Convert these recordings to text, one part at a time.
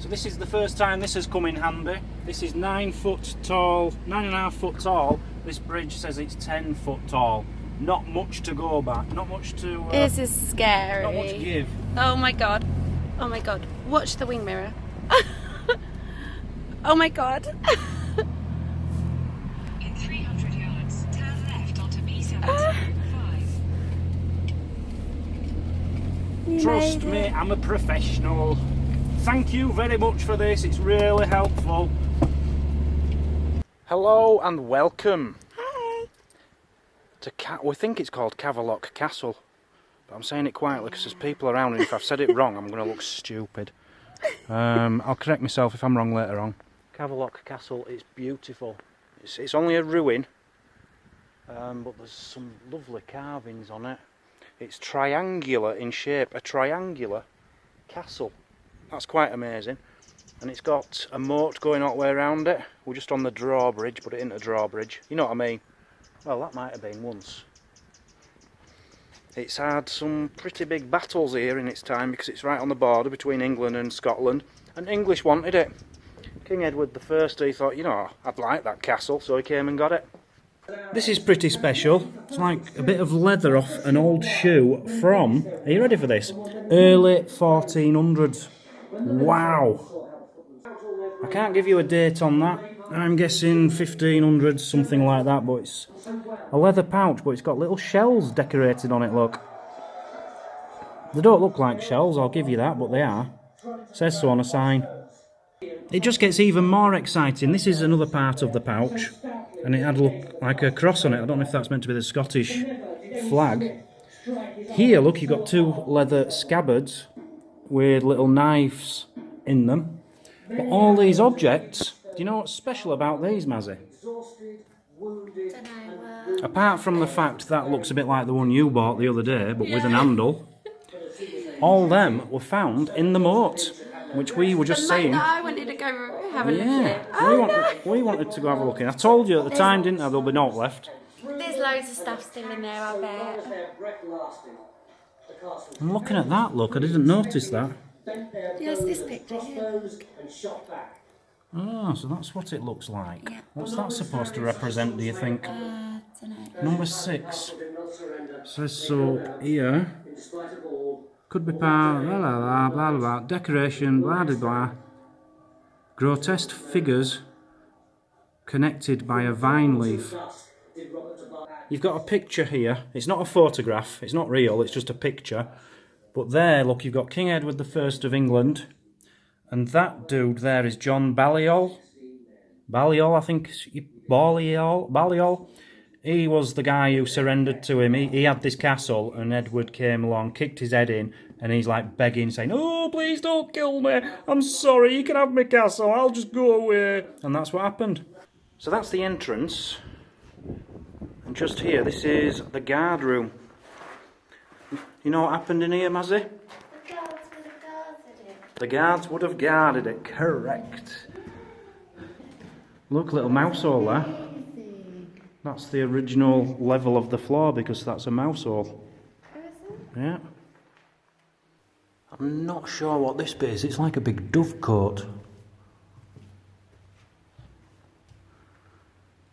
So this is the first time this has come in handy. This is 9 foot tall, 9.5 foot tall. This bridge says it's 10 foot tall. Not much to go back, not much to... this is scary. Not much give. Oh my god. Oh my god. Watch the wing mirror. Oh my god. In 300 yards, turn left onto B75. Trust me, I'm a professional. Thank you very much for this, it's really helpful. Hello and welcome. Hi. To we think it's called Caerlaverock Castle, but I'm saying it quietly because there's people around, and if I've said it wrong I'm going to look stupid. I'll correct myself if I'm wrong later on. Caerlaverock Castle, it's beautiful. It's only a ruin, but there's some lovely carvings on it. It's triangular in shape, a triangular castle. That's quite amazing. And it's got a moat going all the way around it. We're just on the drawbridge, but it isn't a drawbridge. You know what I mean? Well, that might have been once. It's had some pretty big battles here in its time because it's right on the border between England and Scotland. And the English wanted it. King Edward I, he thought, you know, I'd like that castle, so he came and got it. This is pretty special. It's like a bit of leather off an old shoe from, are you ready for this? Early 1400s. Wow. I can't give you a date on that. I'm guessing 1500s, something like that, but it's a leather pouch, but it's got little shells decorated on it, look. They don't look like shells, I'll give you that, but they are. It says so on a sign. It just gets even more exciting. This is another part of the pouch, and it had look like a cross on it. I don't know if that's meant to be the Scottish flag. Here, look, you've got two leather scabbards with little knives in them. But all these objects, do you know what's special about these, Mazzie? Apart from the fact that looks a bit like the one you bought the other day, but with an handle, all them were found in the moat, which we were just saying. I wanted to go have a look at it. We wanted to go have a look in. I told you at the time, didn't I? There'll be naught left. There's loads of stuff still in there, I bet. I'm looking at that, look, I didn't notice that. Yes, this picture here. Oh, so that's what it looks like. Yeah. What's that supposed to represent, do you think? Dunno. Number 6. Says so here. Could be part, blah, blah, blah, blah, blah, decoration, blah, blah, blah. Grotesque figures connected by a vine leaf. You've got a picture here. It's not a photograph, it's not real, it's just a picture. But there, look, you've got King Edward I of England. And that dude there is John Balliol. Balliol, I think. Balliol. He was the guy who surrendered to him. He had this castle, and Edward came along, kicked his head in, and he's like begging, saying, "Oh, please don't kill me. I'm sorry, you can have my castle. I'll just go away." And that's what happened. So that's the entrance. And just here, this is the guard room. You know what happened in here, Mazzie? The guards would have guarded it, correct. Look, little mouse hole there. That's the original level of the floor because that's a mouse hole. Yeah. I'm not sure what this bit is. It's like a big dovecote.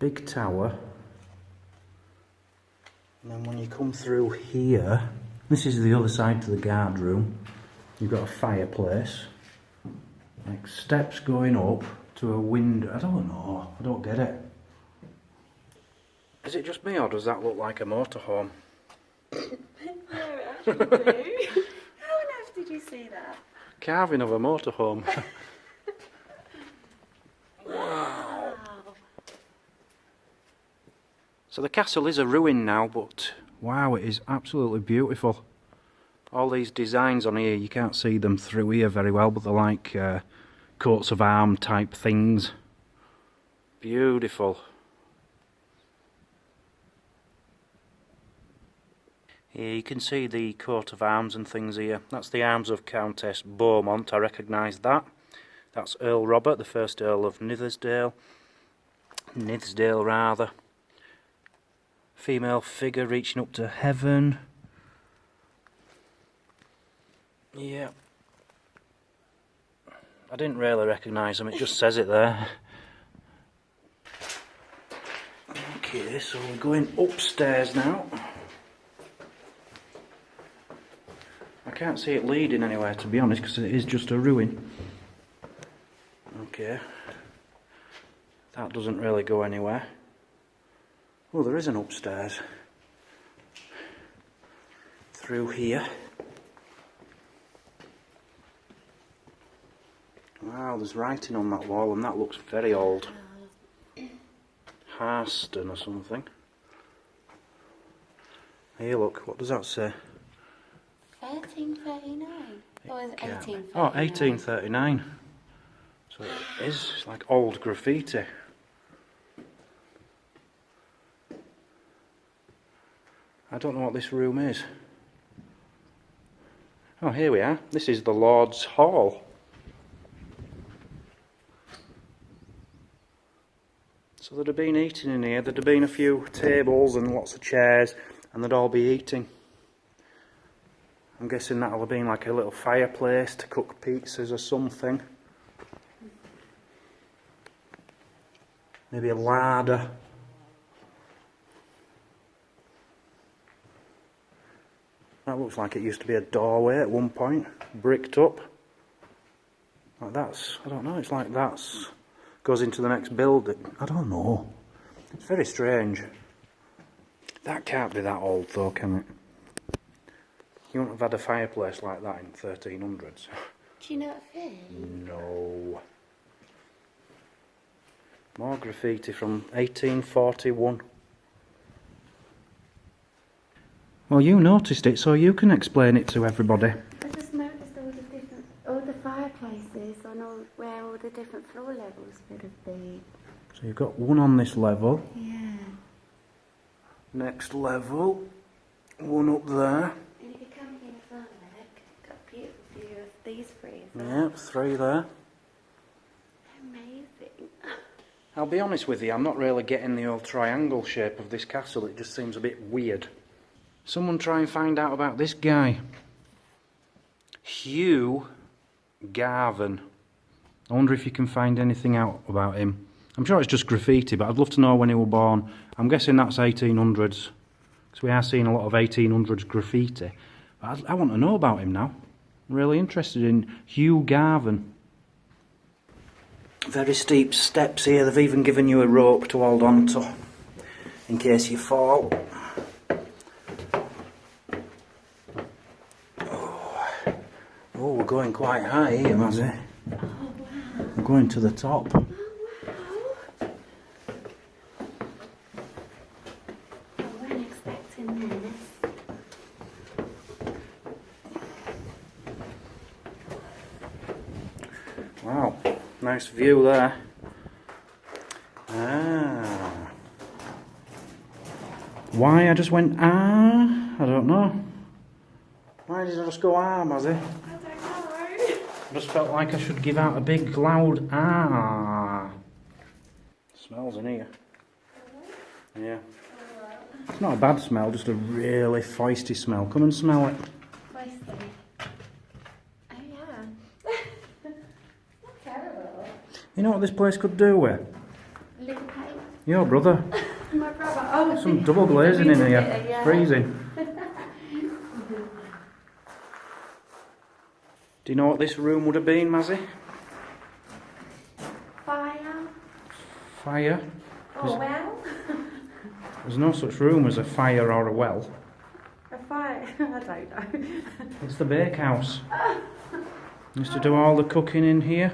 Big tower. And then when you come through here, this is the other side to the guard room. You've got a fireplace, like steps going up to a window. I don't know, I don't get it. Is it just me or does that look like a motorhome? No, it actually do. How on earth did you see that? Carving of a motorhome. Wow. So the castle is a ruin now, but wow, it is absolutely beautiful. All these designs on here, you can't see them through here very well, but they're like coats of arms type things. Beautiful. Here you can see the coat of arms and things here. That's the arms of Countess Beaumont, I recognise that. That's Earl Robert, the first Earl of Nithsdale. Nithsdale rather. Female figure reaching up to heaven. Yeah. I didn't really recognise them, it just says it there. Okay, so we're going upstairs now. I can't see it leading anywhere, to be honest, because it is just a ruin. Okay. That doesn't really go anywhere. Oh, there is an upstairs. Through here. Wow, there's writing on that wall and that looks very old. Harston or something. Here, look, what does that say? 1339. Or was it 1839? Oh, 1839. So it is like old graffiti. I don't know what this room is. Oh, here we are. This is the Lord's Hall. So there'd have been eating in here. There'd have been a few tables and lots of chairs, and they'd all be eating. I'm guessing that'll have been like a little fireplace to cook pizzas or something. Maybe a larder. That looks like it used to be a doorway at one point, bricked up. Like that's, I don't know, it's like that's goes into the next building. I don't know. It's very strange. That can't be that old though, can it? You wouldn't have had a fireplace like that in 1300s. Do you know what it is? No. More graffiti from 1841. Well, you noticed it, so you can explain it to everybody. I just noticed all the fireplaces on where all the different floor levels would have been. So you've got one on this level. Yeah. Next level. One up there. And if you come here as well, look, got a beautiful view of these three as well. Yep, three there. Amazing. I'll be honest with you, I'm not really getting the old triangle shape of this castle. It just seems a bit weird. Someone try and find out about this guy. Hugh Garvin. I wonder if you can find anything out about him. I'm sure it's just graffiti, but I'd love to know when he was born. I'm guessing that's 1800s, because we are seeing a lot of 1800s graffiti. But I want to know about him now. I'm really interested in Hugh Garvin. Very steep steps here. They've even given you a rope to hold on to, in case you fall. Oh, we're going quite high here, Mazzie. Oh, wow. We're going to the top. Oh, wow. I wasn't expecting this. Wow, nice view there. Ah. Why I just went ah? I don't know. Why did I just go ah, Mazzie? I don't know. I just felt like I should give out a big loud ah. Smells in here. Yeah. It's not a bad smell, just a really feisty smell. Come and smell it. Feisty. Oh yeah. Not terrible. You know what this place could do with? Little cake. Your brother. My brother. Oh, Some double glazing in here. Yeah. Freezing. Do you know what this room would have been, Mazzie? Fire. Fire? Oh well. There's no such room as a fire or a well. A fire. I don't know. It's the bakehouse. Used to do all the cooking in here.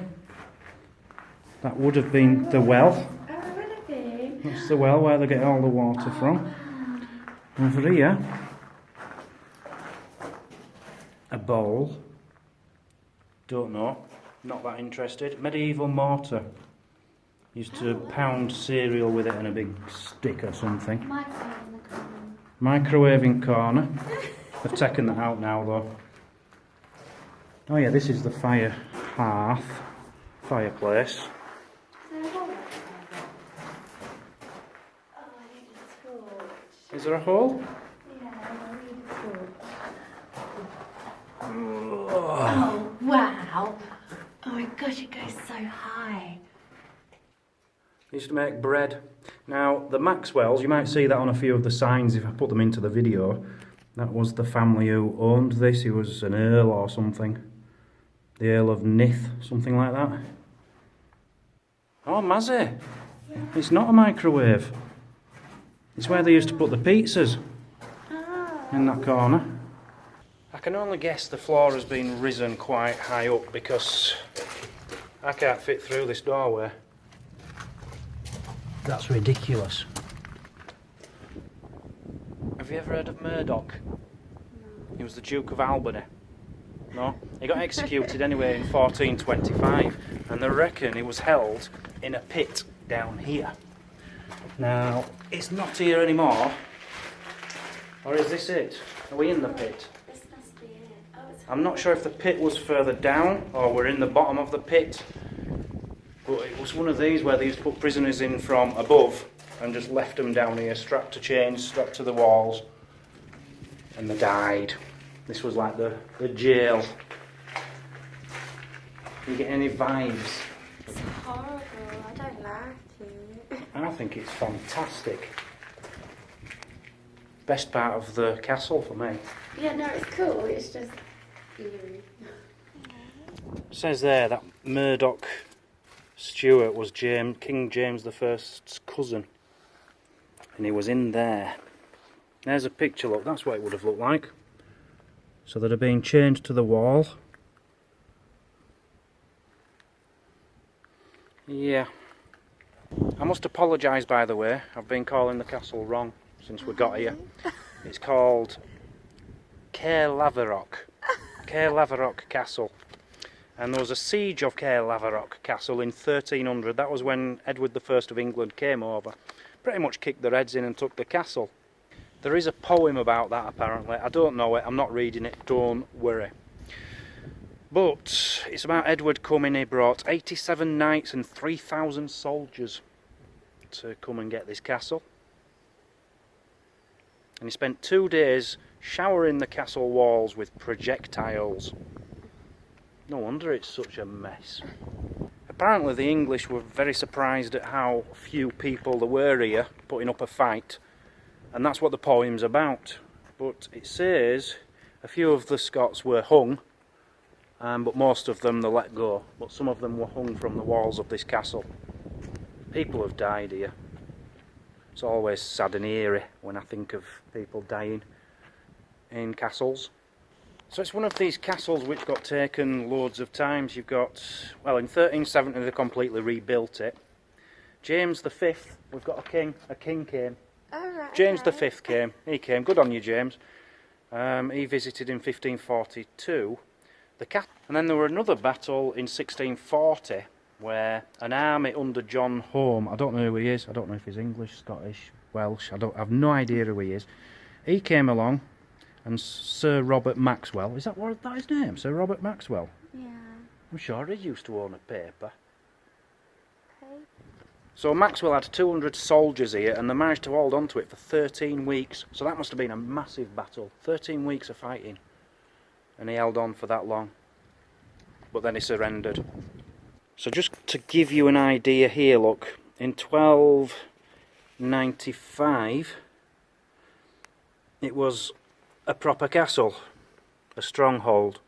That would have been the well. Oh, would it be? That's the well where they get all the water from. Over here, a bowl. Don't know. Not that interested. Medieval mortar. Used to pound cereal with it in a big stick or something. Microwaving corner. They've taken that out now though. Oh yeah, this is the fire hearth. Fireplace. Is there a hole? Oh, wow. Oh my god, gosh, it goes so high. They used to make bread. Now, the Maxwells, you might see that on a few of the signs if I put them into the video. That was the family who owned this. He was an earl or something. The Earl of Nith, something like that. Oh, Mazzie. Yeah. It's not a microwave. It's where they used to put the pizzas. In that corner. I can only guess the floor has been risen quite high up because I can't fit through this doorway. That's ridiculous. Have you ever heard of Murdoch? No. He was the Duke of Albany. No? He got executed anyway in 1425, and they reckon he was held in a pit down here. Now, it's not here anymore. Or is this it? Are we in the pit? This must be it. Oh, it's I'm not sure if the pit was further down or we're in the bottom of the pit. But it was one of these where they used to put prisoners in from above and just left them down here, strapped to chains, strapped to the walls. And they died. This was like the jail. You get any vibes? It's horrible. I don't like it. I think it's fantastic. Best part of the castle for me. Yeah, no, it's cool. It's just eerie. It says there that Murdoch Stewart was King James I's cousin. And he was in there. There's a picture, look, that's what it would have looked like. So they'd have been chained to the wall. Yeah. I must apologise, by the way. I've been calling the castle wrong since we got here. It's called Caerlaverock Castle. And there was a siege of Caerlaverock Castle in 1300. That was when Edward I of England came over. Pretty much kicked their heads in and took the castle. There is a poem about that apparently. I don't know it, I'm not reading it, don't worry. But it's about Edward coming. He brought 87 knights and 3,000 soldiers to come and get this castle. And he spent 2 days showering the castle walls with projectiles. No wonder it's such a mess. Apparently the English were very surprised at how few people there were here putting up a fight. And that's what the poem's about. But it says a few of the Scots were hung, but most of them they let go. But some of them were hung from the walls of this castle. People have died here. It's always sad and eerie when I think of people dying in castles. So it's one of these castles which got taken loads of times. You've got, well, in 1370 they completely rebuilt it. James V, we've got a king came. Oh, right, James okay. V came. He came. Good on you, James. He visited in 1542. And then there were another battle in 1640 where an army under John Home, I don't know who he is. I don't know if he's English, Scottish, Welsh. I have no idea who he is. He came along, and Sir Robert Maxwell. Is that his name? Sir Robert Maxwell. Yeah. I'm sure he used to own a paper. Okay. So Maxwell had 200 soldiers here and they managed to hold on to it for 13 weeks. So that must have been a massive battle. 13 weeks of fighting. And he held on for that long. But then he surrendered. So just to give you an idea here, look. In 1295, it was a proper castle. A stronghold.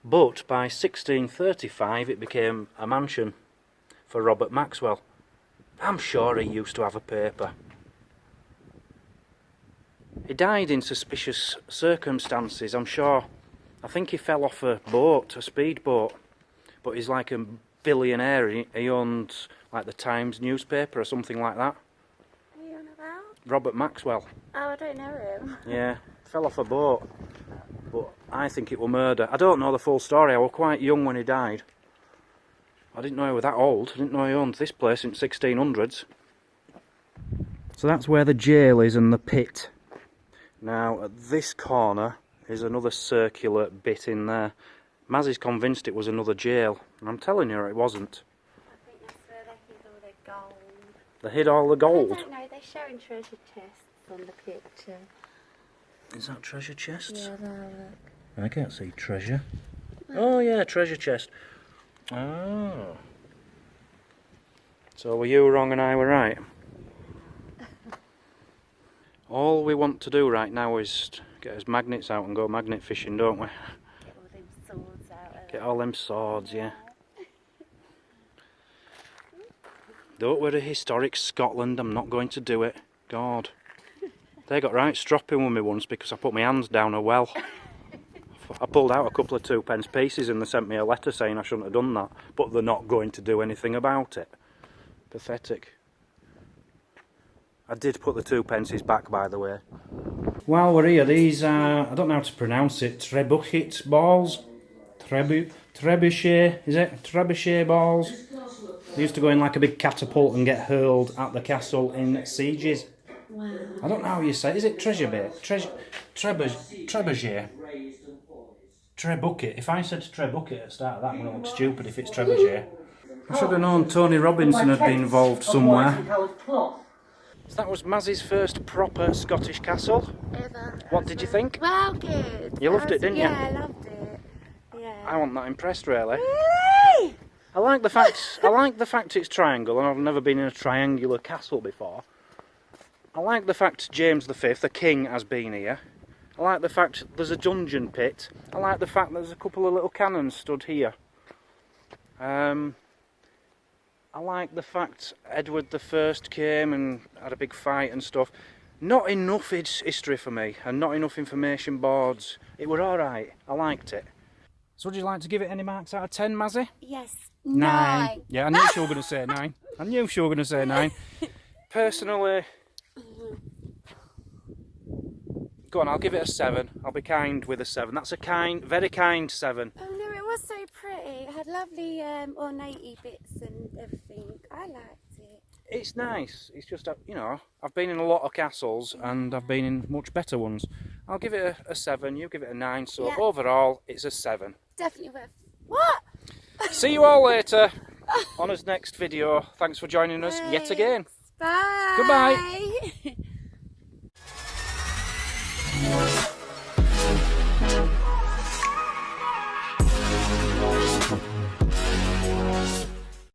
But by 1635 it became a mansion for Robert Maxwell. I'm sure he used to have a paper. He died in suspicious circumstances, I'm sure. I think he fell off a boat, a speedboat. But he's like a billionaire. He owned like the Times newspaper or something like that. What are you on about? Robert Maxwell. Oh, I don't know him. Yeah, fell off a boat. But I think it was murder. I don't know the full story. I was quite young when he died. I didn't know he was that old. I didn't know he owned this place in 1600s. So that's where the jail is and the pit. Now at this corner is another circular bit in there. Mazzie's convinced it was another jail. And I'm telling her it wasn't. I think that's where they hid all their gold. They hid all the gold. I don't know, they're showing treasure chests on the picture. Is that treasure chests? Yeah, no, look. I can't see treasure. Oh yeah, treasure chest. Oh. So were you wrong and I were right? All we want to do right now is get us magnets out and go magnet fishing, don't we? Get all them swords out. Get all them swords, yeah. Though we're a historic Scotland, I'm not going to do it. God. They got right stropping with me once because I put my hands down a well. I pulled out a couple of 2p pieces and they sent me a letter saying I shouldn't have done that. But they're not going to do anything about it. Pathetic. I did put the 2p back, by the way. While we're here, these are, I don't know how to pronounce it, trebuchet balls? Trebuchet, is it? Trebuchet balls? They used to go in like a big catapult and get hurled at the castle in sieges. Wow. I don't know how you say it. Is it treasure bait? Trebuchet? Trebuchet. If I said trebuchet at the start of that, I'm going to look stupid if it's trebuchet. I should have known Tony Robinson had been involved somewhere. So that was Mazzie's first proper Scottish castle. Ever. What did you think? Well, good. You loved it, didn't you? Yeah, I loved it. Yeah. I wasn't that impressed, really. Really? I like the fact it's triangle, and I've never been in a triangular castle before. I like the fact James V, the king, has been here. I like the fact there's a dungeon pit. I like the fact there's a couple of little cannons stood here. I like the fact Edward I came and had a big fight and stuff. Not enough history for me, and not enough information boards. It were alright. I liked it. So would you like to give it any marks out of 10, Mazzie? Yes. 9. Yeah, I knew she was going to say 9. I knew she was going to say 9. Personally, go on, I'll give it a 7. I'll be kind with a 7. That's a kind, very kind 7. Oh no, it was so pretty. It had lovely ornate bits and everything. I liked it. It's nice. It's just, you know, I've been in a lot of castles and I've been in much better ones. I'll give it a 7, you give it a 9, so Yeah. overall it's a 7. Definitely worth. What? See you all later on his next video. Thanks for joining us yet again. Bye. Goodbye.